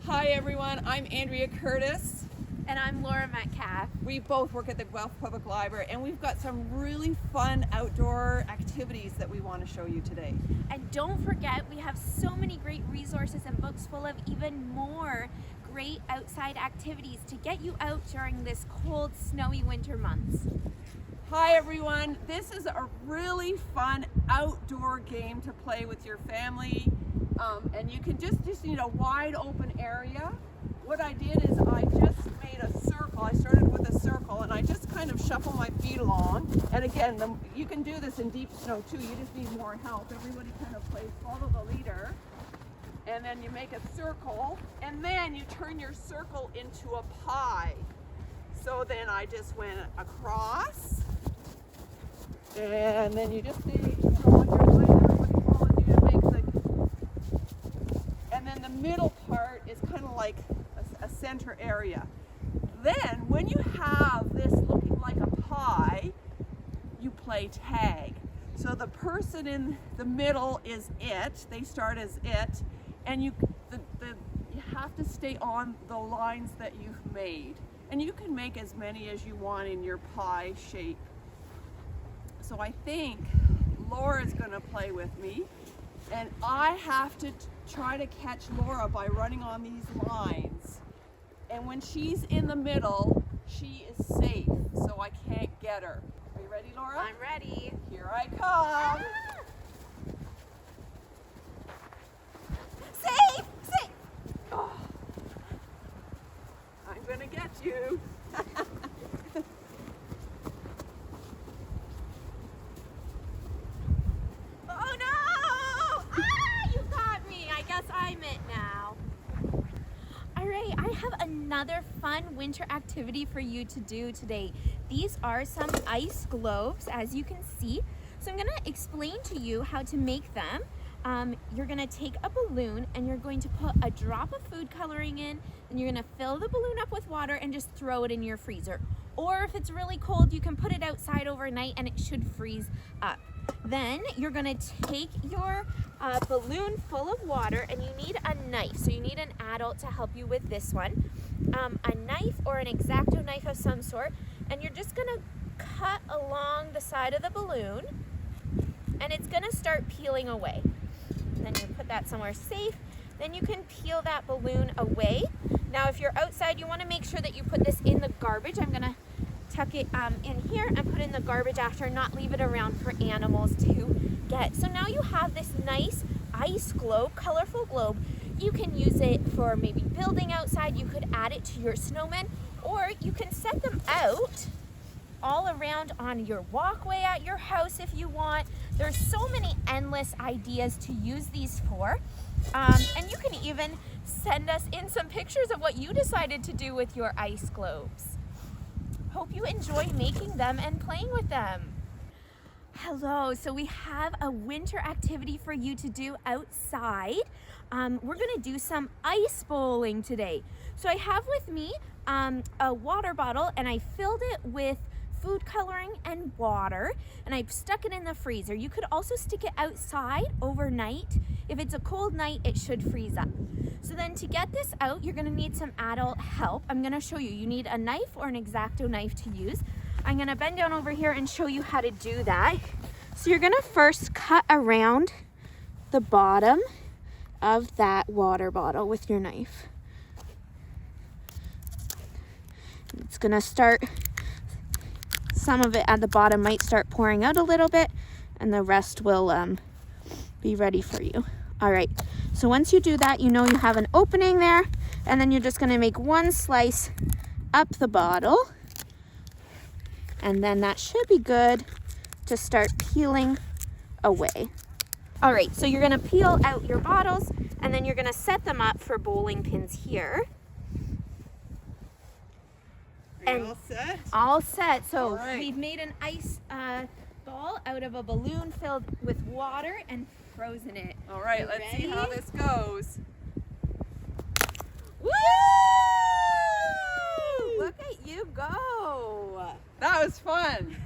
Hi everyone, I'm Andrea Curtis. And I'm Laura Metcalf. We both work at the Guelph Public Library and we've got some really fun outdoor activities that we want to show you today. And don't forget, we have so many great resources and books full of even more great outside activities to get you out during this cold, snowy winter months. Hi everyone, this is a really fun outdoor game to play with your family. And you can just need a wide open area. What I did is I just made a circle. I started with a circle and I just kind of shuffle my feet along. And again, you can do this in deep snow too. You just need more help. Everybody kind of plays follow the leader. And then you make a circle and then you turn your circle into a pie. So then I just went across and then you just see, on your line, everybody follows you to make and then the middle part is kind of like a center area. Then when you have this looking like a pie, you play tag. So the person in the middle is it. They start as it, and you have to stay on the lines that you've made. And you can make as many as you want in your pie shape. So I think Laura's gonna play with me, and I have to try to catch Laura by running on these lines. And when she's in the middle, she is safe, so I can't get her. Are you ready, Laura? I'm ready. Here I come. Safe! Safe! Oh, I'm gonna get you. Oh no! Ah, you got me. I guess I'm it now. All right, I have another fun winter activity for you to do today. These are some ice globes, as you can see. So I'm gonna explain to you how to make them. You're gonna take a balloon and you're going to put a drop of food coloring in, and you're gonna fill the balloon up with water and just throw it in your freezer. Or if it's really cold, you can put it outside overnight and it should freeze up. Then you're gonna take your balloon full of water, and you need a knife. So you need an adult to help you with this one. A knife or an X-Acto knife of some sort, and you're just gonna cut along the side of the balloon, and it's gonna start peeling away. Then you put that somewhere safe. Then you can peel that balloon away. Now if you're outside, you wanna make sure that you put this in the garbage. I'm gonna tuck it in here and put it in the garbage after, not leave it around for animals to get. So now you have this nice ice globe, colorful globe. You can use it for maybe building outside. You could add it to your snowmen, or you can set them out all around on your walkway at your house if you want. There's so many endless ideas to use these for. And you can even send us in some pictures of what you decided to do with your ice globes. Hope you enjoy making them and playing with them. Hello, so we have a winter activity for you to do outside. We're gonna do some ice bowling today. So I have with me a water bottle, and I filled it with food coloring and water, and I've stuck it in the freezer. You could also stick it outside overnight. If it's a cold night, it should freeze up. So then to get this out, you're gonna need some adult help. I'm gonna show you. You need a knife or an X-Acto knife to use. I'm gonna bend down over here and show you how to do that. So you're gonna first cut around the bottom of that water bottle with your knife. It's gonna start, some of it at the bottom might start pouring out a little bit, and the rest will be ready for you. All right, so once you do that, you know you have an opening there, and then you're just gonna make one slice up the bottle, and then that should be good to start peeling away. All right, so you're gonna peel out your bottles, and then you're gonna set them up for bowling pins here. Are you all set? All set. So right. We've made an ice ball out of a balloon filled with water and frozen it. All right, You let's ready? see how this goes. Woo! Look at you go. That was fun.